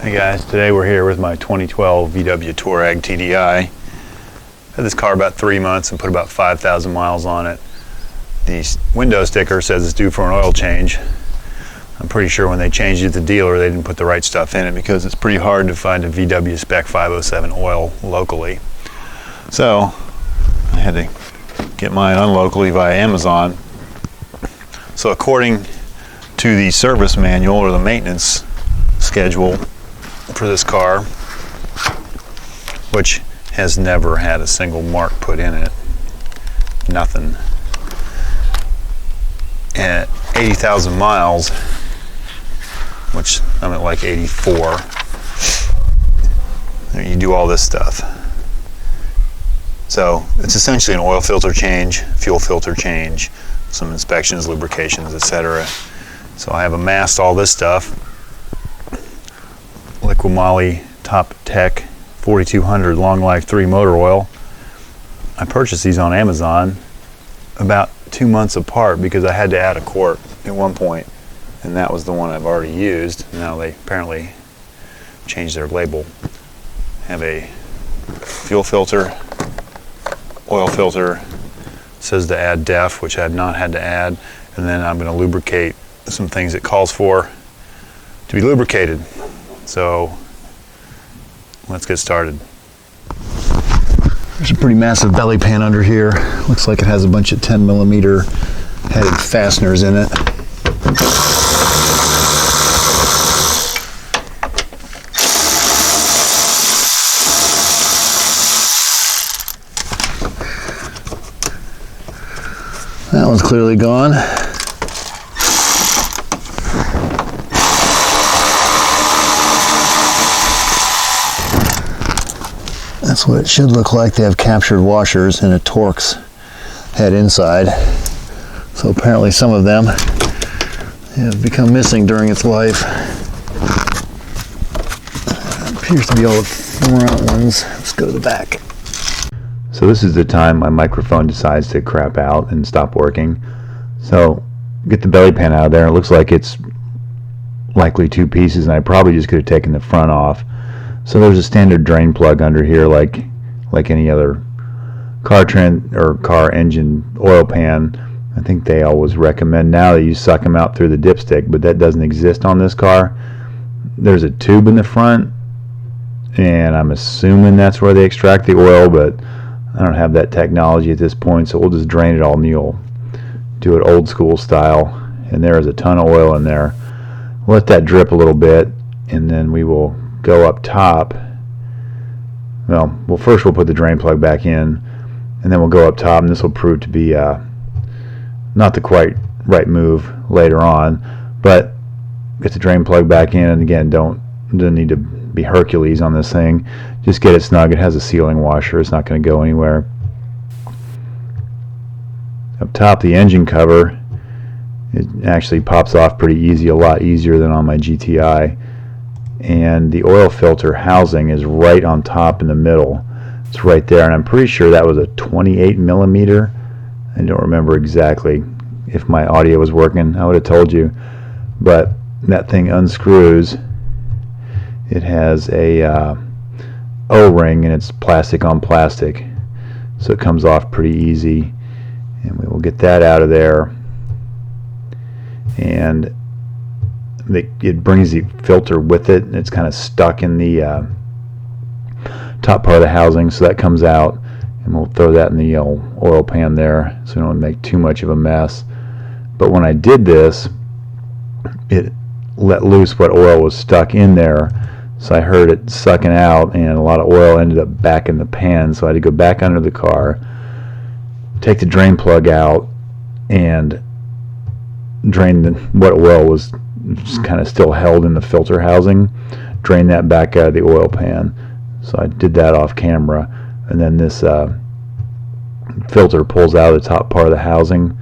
Hey guys, today we're here with my 2012 VW Touareg TDI. Had this car about 3 months and put about 5,000 miles on it. The window sticker says it's due for an oil change. I'm pretty sure when they changed it at the dealer they didn't put the right stuff in it because it's pretty hard to find a VW spec 507 oil locally. So I had to get mine unlocally via Amazon. So according to the service manual or the maintenance schedule for this car, which has never had a single mark put in it, nothing, at 80,000 miles, which I'm at like 84, you do all this stuff. So it's essentially an oil filter change, fuel filter change, some inspections, lubrications, etc. So I have amassed all this stuff. Liqui Moly Top Tech 4200 Long Life 3 motor oil. I purchased these on Amazon about 2 months apart because I had to add a quart at one point, and that was the one I've already used. Now they apparently changed their label. Have a fuel filter, oil filter, says to add DEF, which I had not had to add, and then I'm going to lubricate some things it calls for to be lubricated. So let's get started. There's a pretty massive belly pan under here. Looks like it has a bunch of 10mm headed fasteners in it. That one's clearly gone. That's what it should look like. They have captured washers and a Torx head inside. So apparently some of them have become missing during its life. Appears to be all the front ones. Let's go to the back. So this is the time my microphone decides to crap out and stop working. So get the belly pan out of there. It looks like it's likely two pieces, and I probably just could have taken the front off. So there's a standard drain plug under here, like any other car engine oil pan. I think they always recommend now that you suck them out through the dipstick, but that doesn't exist on this car. There's a tube in the front, and I'm assuming that's where they extract the oil, but I don't have that technology at this point, so we'll just drain it all new. Do it old school style, and there is a ton of oil in there. Let that drip a little bit, and then we will go up top. Well, first we'll put the drain plug back in, and then we'll go up top, and this will prove to be not the quite right move later on. But get the drain plug back in, and again, don't need to be Hercules on this thing. Just get it snug. It has a sealing washer. It's not going to go anywhere. Up top, the engine cover, it actually pops off pretty easy, a lot easier than on my GTI. And the oil filter housing is right on top in the middle. It's right there, and I'm pretty sure that was a 28mm. I don't remember exactly. If my audio was working, I would have told you. But that thing unscrews. It has a O-ring, and it's plastic on plastic, so it comes off pretty easy. And we will get that out of there. And it brings the filter with it, and it's kind of stuck in the top part of the housing, so that comes out, and we'll throw that in the oil pan there so we don't make too much of a mess. But when I did this, it let loose what oil was stuck in there, so I heard it sucking out, and a lot of oil ended up back in the pan, so I had to go back under the car, take the drain plug out, and drain what oil was just kind of still held in the filter housing, drain that back out of the oil pan. So I did that off camera, and then this filter pulls out of the top part of the housing.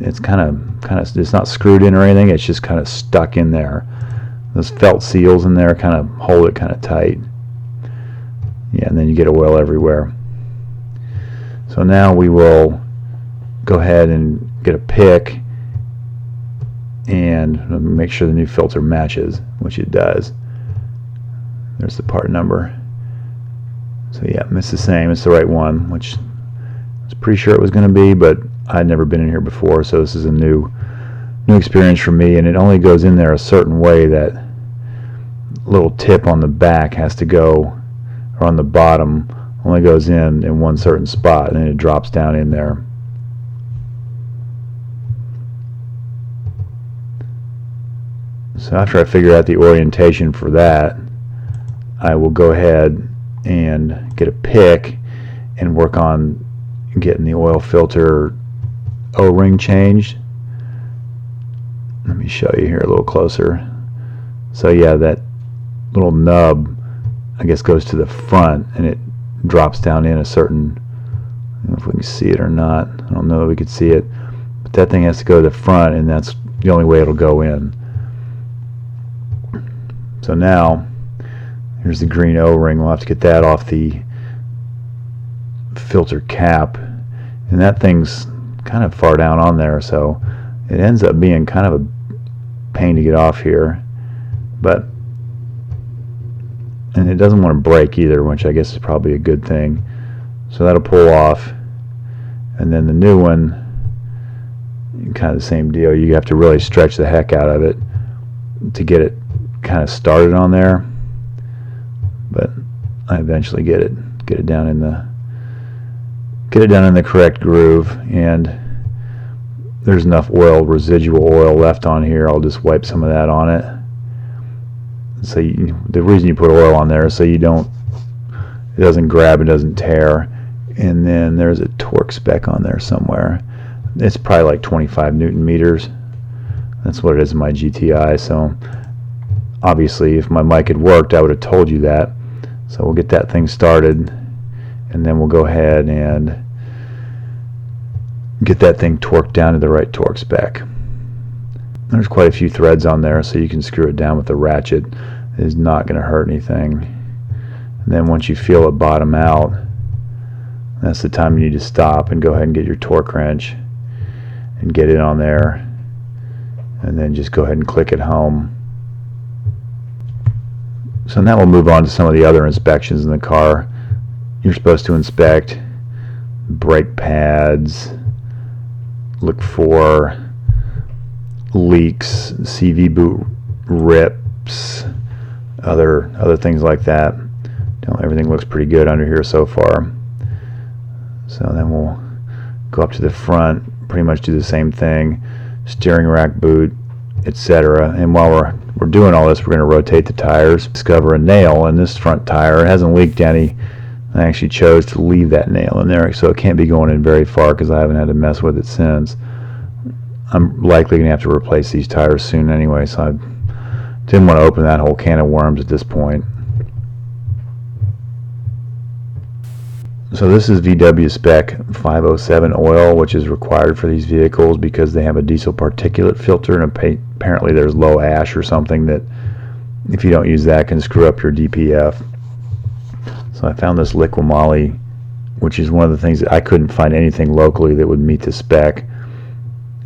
It's kind of it's not screwed in or anything. It's just kind of stuck in there. Those felt seals in there kind of hold it kind of tight. Yeah, and then you get oil everywhere. So now we will go ahead and get a pick and make sure the new filter matches, which it does. There's the part number. So yeah, it's the same. It's the right one, which I was pretty sure it was going to be, but I'd never been in here before, so this is a new experience for me. And it only goes in there a certain way. That little tip on the back has to go, or on the bottom, only goes in one certain spot, and then it drops down in there. So after I figure out the orientation for that, I will go ahead and get a pick and work on getting the oil filter O-ring changed. Let me show you here a little closer. So yeah, that little nub, I guess, goes to the front, and it drops down in a certain, I don't know if we can see it or not. I don't know if we could see it, but that thing has to go to the front, and that's the only way it'll go in. So now here's the green O-ring. We'll have to get that off the filter cap, and that thing's kind of far down on there, so it ends up being kind of a pain to get off here. And it doesn't want to break either, which I guess is probably a good thing. So that'll pull off, and then the new one, kind of the same deal. You have to really stretch the heck out of it to get it kind of started on there, but I eventually get it down in the correct groove. And there's enough residual oil left on here. I'll just wipe some of that on it. So the reason you put oil on there is so it doesn't grab, it doesn't tear. And then there's a torque spec on there somewhere. It's probably like 25 Newton meters. That's what it is in my GTI. So obviously, if my mic had worked, I would have told you that. So we'll get that thing started, and then we'll go ahead and get that thing torqued down to the right torque spec. There's quite a few threads on there, so you can screw it down with the ratchet. It is not going to hurt anything. And then once you feel it bottom out, that's the time you need to stop and go ahead and get your torque wrench and get it on there, and then just go ahead and click it home. So now we'll move on to some of the other inspections in the car. You're supposed to inspect brake pads, look for leaks, CV boot rips, other things like that. Everything looks pretty good under here so far. So then we'll go up to the front, pretty much do the same thing, steering rack boot, etc. And while we're doing all this, we're going to rotate the tires. Discover a nail in this front tire. It hasn't leaked any. I actually chose to leave that nail in there, so it can't be going in very far because I haven't had to mess with it since. I'm likely going to have to replace these tires soon anyway, so I didn't want to open that whole can of worms at this point. So this is VW spec 507 oil, which is required for these vehicles because they have a diesel particulate filter, and apparently there's low ash or something that, if you don't use that, can screw up your DPF. So I found this Liquimoly, which is one of the things that I couldn't find anything locally that would meet the spec,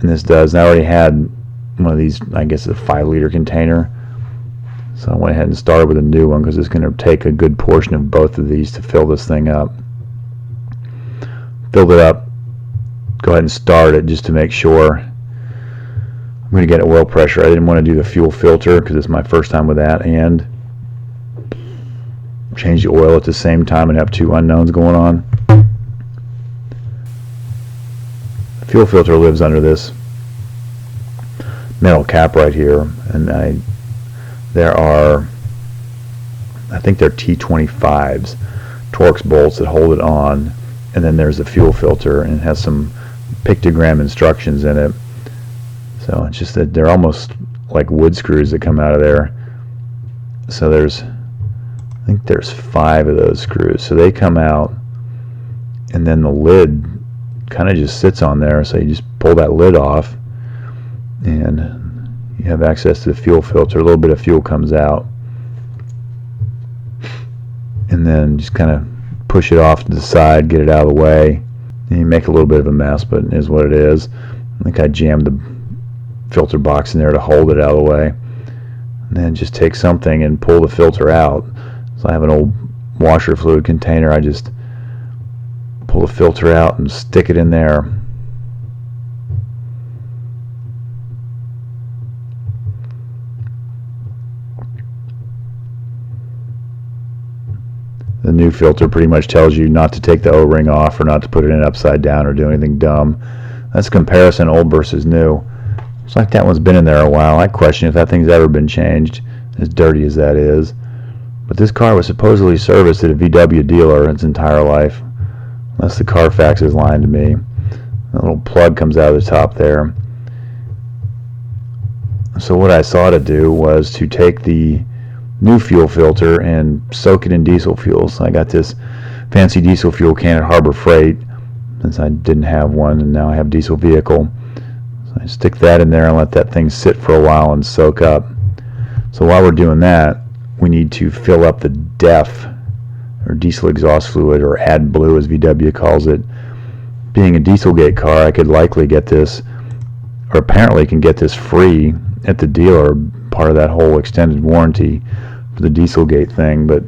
and this does. And I already had one of these, I guess a 5-liter container, so I went ahead and started with a new one because it's going to take a good portion of both of these to fill this thing up. Filled it up, go ahead and start it just to make sure. I'm going to get oil pressure. I didn't want to do the fuel filter because it's my first time with that, and change the oil at the same time and have two unknowns going on. The fuel filter lives under this metal cap right here, and there are, I think they're T25s, Torx bolts that hold it on, and then there's the fuel filter, and it has some pictogram instructions in it. So it's just that they're almost like wood screws that come out of there. So I think there's 5 of those screws. So they come out, and then the lid kind of just sits on there. So you just pull that lid off, and you have access to the fuel filter. A little bit of fuel comes out, and then just kind of push it off to the side, get it out of the way. And you make a little bit of a mess, but it is what it is. I think I jammed the filter box in there to hold it out of the way. And then just take something and pull the filter out. So I have an old washer fluid container. I just pull the filter out and stick it in there. The new filter pretty much tells you not to take the O-ring off or not to put it in upside down or do anything dumb. That's a comparison, old versus new. It's like that one's been in there a while. I question if that thing's ever been changed, as dirty as that is. But this car was supposedly serviced at a VW dealer its entire life, unless the Carfax is lying to me. A little plug comes out of the top there. So what I saw to do was to take the new fuel filter and soak it in diesel fuel. So I got this fancy diesel fuel can at Harbor Freight, since I didn't have one and now I have a diesel vehicle. So I stick that in there and let that thing sit for a while and soak up. So while we're doing that, we need to fill up the DEF, or diesel exhaust fluid, or AdBlue as VW calls it. Being a Dieselgate car, I could likely get this, or apparently can get this free at the dealer, part of that whole extended warranty for the Dieselgate thing, but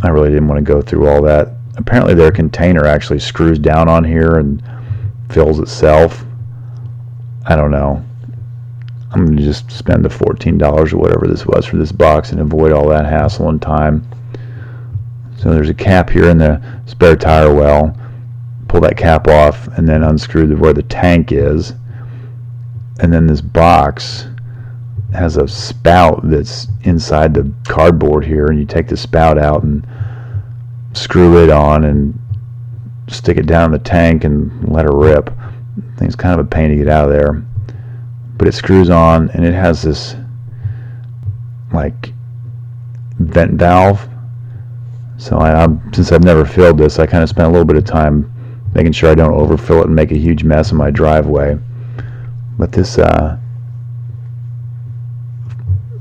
I really didn't want to go through all that. Apparently their container actually screws down on here and fills itself. I don't know. I'm going to just spend the $14 or whatever this was for this box and avoid all that hassle and time. So there's a cap here in the spare tire well. Pull that cap off and then unscrew where the tank is. And then this box has a spout that's inside the cardboard here, and you take the spout out and screw it on and stick it down in the tank and let it rip. The thing's kind of a pain to get out of there, but it screws on, and it has this like vent valve. So since I've never filled this, I kind of spent a little bit of time making sure I don't overfill it and make a huge mess in my driveway. But this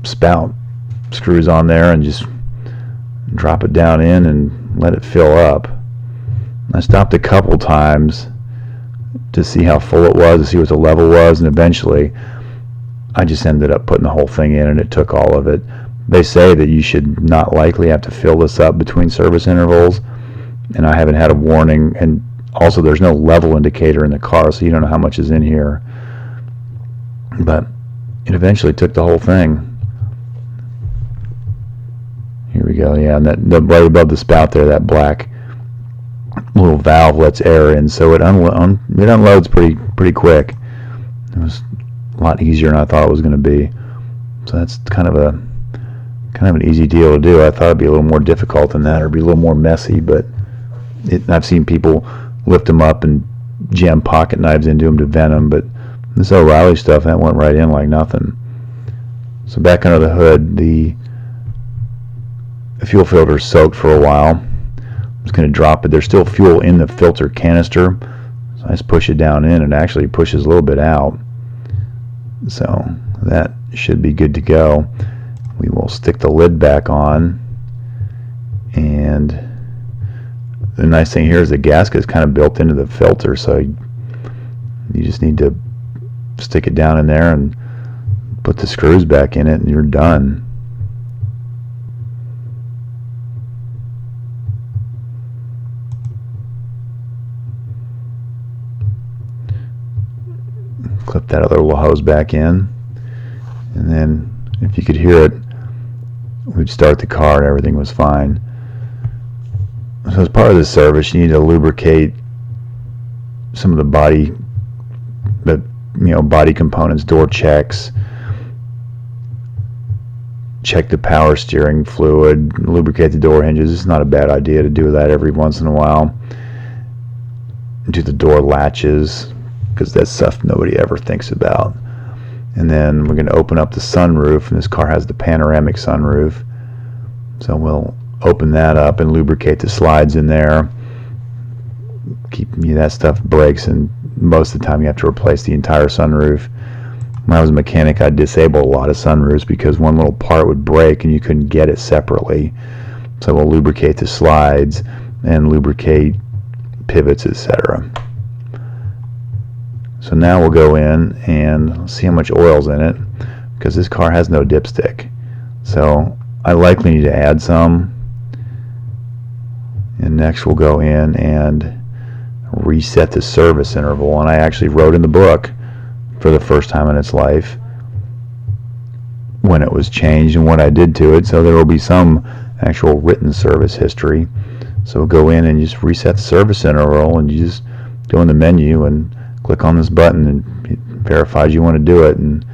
spout screws on there, and just drop it down in and let it fill up. I stopped a couple times to see how full it was, to see what the level was, and eventually I just ended up putting the whole thing in, and it took all of it. They say that you should not likely have to fill this up between service intervals, and I haven't had a warning, and also there's no level indicator in the car, so you don't know how much is in here. But it eventually took the whole thing. Here we go. Yeah, and that right above the spout there, that black little valve lets air in, so it unloads pretty quick. It was a lot easier than I thought it was going to be. So that's kind of an easy deal to do. I thought it'd be a little more difficult than that, or be a little more messy. But I've seen people lift them up and jam pocket knives into them to vent them, but this O'Reilly stuff, that went right in like nothing. So back under the hood, the fuel filter is soaked for a while. I'm just going to drop it. There's still fuel in the filter canister, so I just push it down in, and it actually pushes a little bit out. So that should be good to go. We will stick the lid back on, and the nice thing here is the gasket is kind of built into the filter, so you just need to stick it down in there and put the screws back in it, and you're done. Clip that other little hose back in, and then if you could hear it, we'd start the car and everything was fine. So as part of the service, you need to lubricate some of the body components, door checks, check the power steering fluid, lubricate the door hinges. It's not a bad idea to do that every once in a while. Do the door latches, because that's stuff nobody ever thinks about. And then we're going to open up the sunroof, and this car has the panoramic sunroof, so we'll open that up and lubricate the slides in there. That stuff breaks, and most of the time you have to replace the entire sunroof. When I was a mechanic, I'd disable a lot of sunroofs because one little part would break and you couldn't get it separately. So we'll lubricate the slides and lubricate pivots, etc. So now we'll go in and see how much oil's in it, because this car has no dipstick. So I likely need to add some. And next we'll go in and reset the service interval, and I actually wrote in the book for the first time in its life when it was changed and what I did to it, so there will be some actual written service history. So go in and just reset the service interval, and you just go in the menu and click on this button, and it verifies you want to do it. And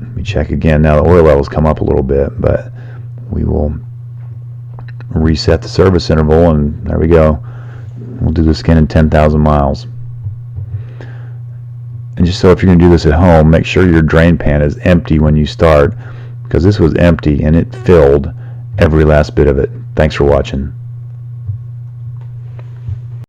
let me check again. Now the oil levels come up a little bit, but we will reset the service interval, and there we go. We'll do this again in 10,000 miles. And just so if you're going to do this at home, make sure your drain pan is empty when you start, because this was empty and it filled every last bit of it. Thanks for watching.